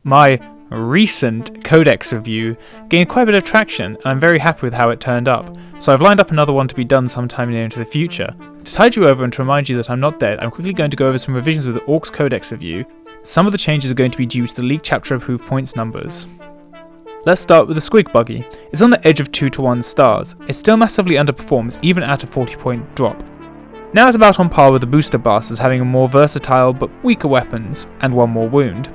My recent Codex review gained quite a bit of traction, and I'm very happy with how it turned up, so I've lined up another one to be done sometime near into the future. To tide you over and to remind you that I'm not dead, I'm quickly going to go over some revisions with the Ork Codex review. Some of the changes are going to be due to the leaked chapter approved points numbers. Let's start with the Squig buggy. It's on the edge of 2 to 1 stars. It still massively underperforms even at a 40-point drop. Now it's about on par with the booster blasters, having a more versatile but weaker weapons and 1 more wound.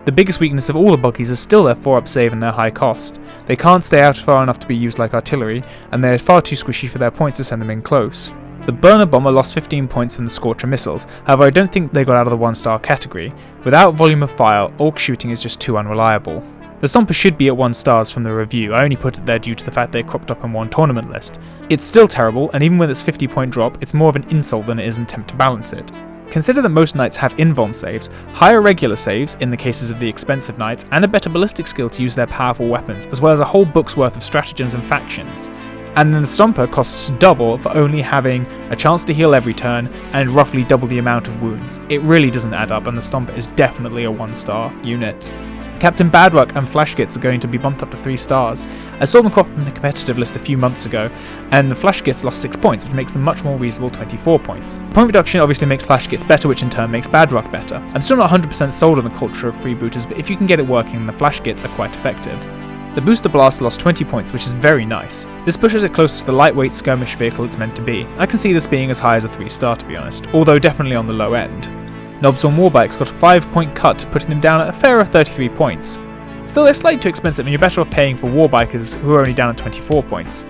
The biggest weakness of all the buggies is still their 4-up save and their high cost. They can't stay out far enough to be used like artillery, and they're far too squishy for their points to send them in close. The burner bomber lost 15 points from the Scorcher missiles, however I don't think they got out of the 1-star category. Without volume of fire, Ork shooting is just too unreliable. The Stomper should be at 1 stars from the review, I only put it there due to the fact they cropped up on one tournament list. It's still terrible, and even with its 50-point drop, it's more of an insult than it is an attempt to balance it. Consider that most knights have invuln saves, higher regular saves in the cases of the expensive knights, and a better ballistic skill to use their powerful weapons, as well as a whole book's worth of stratagems and factions. And then the Stomper costs double for only having a chance to heal every turn and roughly double the amount of wounds. It really doesn't add up, and the Stomper is definitely a 1-star unit. Captain Badruck and Flashgits are going to be bumped up to 3 stars. I saw them crop up in the competitive list a few months ago, and the Flashgits lost 6 points, which makes them much more reasonable 24 points. Point reduction obviously makes Flashgits better, which in turn makes Badruck better. I'm still not 100% sold on the culture of freebooters, but if you can get it working, the Flashgits are quite effective. The Booster Blast lost 20 points, which is very nice. This pushes it closer to the lightweight skirmish vehicle it's meant to be. I can see this being as high as a 3-star to be honest, although definitely on the low end. Knobs on Warbikes got a 5-point cut, putting them down at a fairer 33 points. Still, they're slightly too expensive and you're better off paying for Warbikers who are only down at 24 points.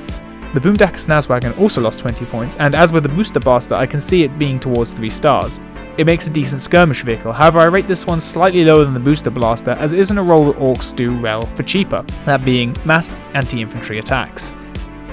The Boomdacker Snazwagon also lost 20 points, and as with the Booster Blaster, I can see it being towards 3 stars. It makes a decent skirmish vehicle, however I rate this one slightly lower than the Booster Blaster as it isn't a role that Orks do well for cheaper, that being mass anti-infantry attacks.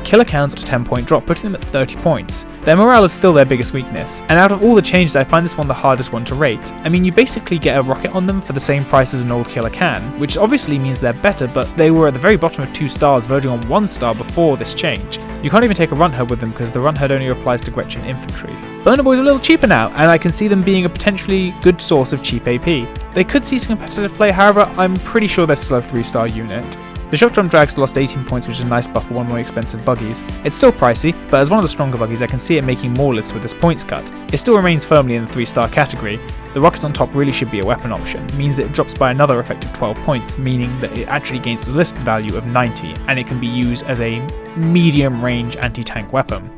Killer counts got a 10-point drop, putting them at 30 points. Their morale is still their biggest weakness, and out of all the changes I find this one the hardest one to rate. I mean, you basically get a rocket on them for the same price as an old killer can, which obviously means they're better, but they were at the very bottom of 2 stars, verging on 1 star before this change. You can't even take a runt herd with them because the runt herd only applies to Gretchen infantry. Burner Boys are a little cheaper now, and I can see them being a potentially good source of cheap AP. They could see some competitive play, however I'm pretty sure they're still a 3-star unit. The Shock Drum Drags lost 18 points, which is a nice buff for one of more expensive buggies. It's still pricey, but as one of the stronger buggies I can see it making more lists with this points cut. It still remains firmly in the 3-star category. The rockets on top really should be a weapon option, means it drops by another effective 12 points, meaning that it actually gains a listed value of 90, and it can be used as a medium range anti-tank weapon.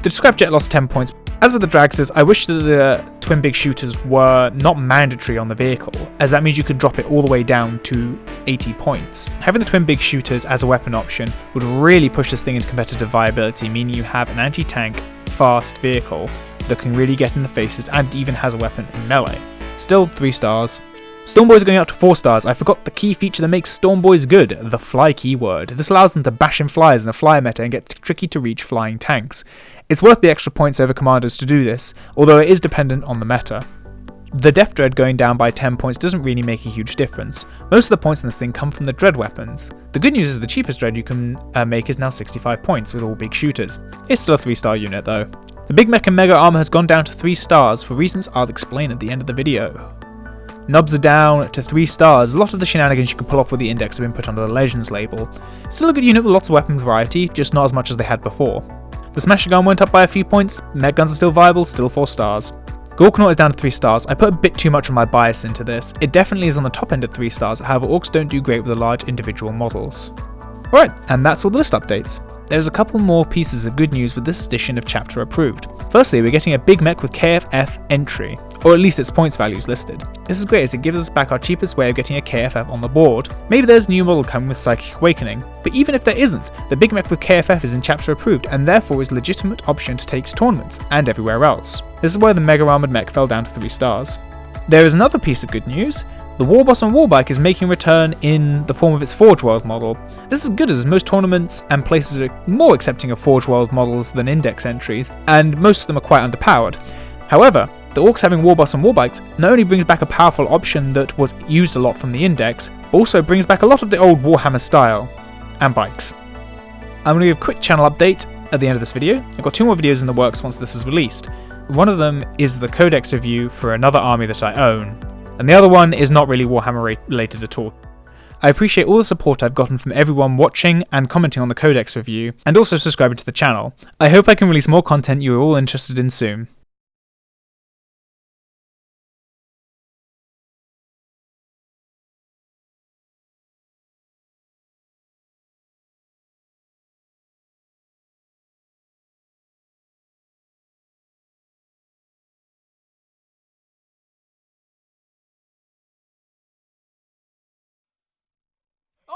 The Scrapjet lost 10 points. As with the Dragsters, I wish that the twin big shooters were not mandatory on the vehicle, as that means you could drop it all the way down to 80 points. Having the twin big shooters as a weapon option would really push this thing into competitive viability, meaning you have an anti-tank, fast vehicle that can really get in the faces and even has a weapon in melee. Still 3 stars. Stormboys are going up to 4 stars. I forgot the key feature that makes Stormboys good, the fly keyword. This allows them to bash in flyers in the fly meta and get tricky to reach flying tanks. It's worth the extra points over commanders to do this, although it is dependent on the meta. The Death Dread going down by 10 points doesn't really make a huge difference. Most of the points in this thing come from the Dread weapons. The good news is the cheapest Dread you can make is now 65 points with all big shooters. It's still a 3-star unit though. The Big Mech and Mega Armor has gone down to 3 stars for reasons I'll explain at the end of the video. Knobs are down to 3 stars. A lot of the shenanigans you can pull off with the index have been put under the Legends label. Still a good unit with lots of weapon variety, just not as much as they had before. The Smasher Gun went up by a few points, Meg Guns are still viable, still 4 stars. Gorkanaut is down to 3 stars. I put a bit too much of my bias into this. It definitely is on the top end of 3 stars, however Orks don't do great with the large individual models. Alright, and that's all the list updates. There's a couple more pieces of good news with this edition of Chapter Approved. Firstly, we're getting a Big Mech with KFF entry, or at least its points values listed. This is great as it gives us back our cheapest way of getting a KFF on the board. Maybe there's a new model coming with Psychic Awakening, but even if there isn't, the Big Mech with KFF is in Chapter Approved and therefore is a legitimate option to take to tournaments and everywhere else. This is why the Mega Armored Mech fell down to 3 stars. There is another piece of good news. The Warboss on Warbike is making a return in the form of its Forge World model. This is good as most tournaments and places are more accepting of Forge World models than index entries, and most of them are quite underpowered. However, the Orks having Warboss on Warbikes not only brings back a powerful option that was used a lot from the index, but also brings back a lot of the old Warhammer style, and bikes. I'm going to give a quick channel update at the end of this video. I've got 2 more videos in the works once this is released. One of them is the Codex review for another army that I own, and the other one is not really Warhammer related at all. I appreciate all the support I've gotten from everyone watching and commenting on the Codex review, and also subscribing to the channel. I hope I can release more content you are all interested in soon.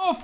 Oh,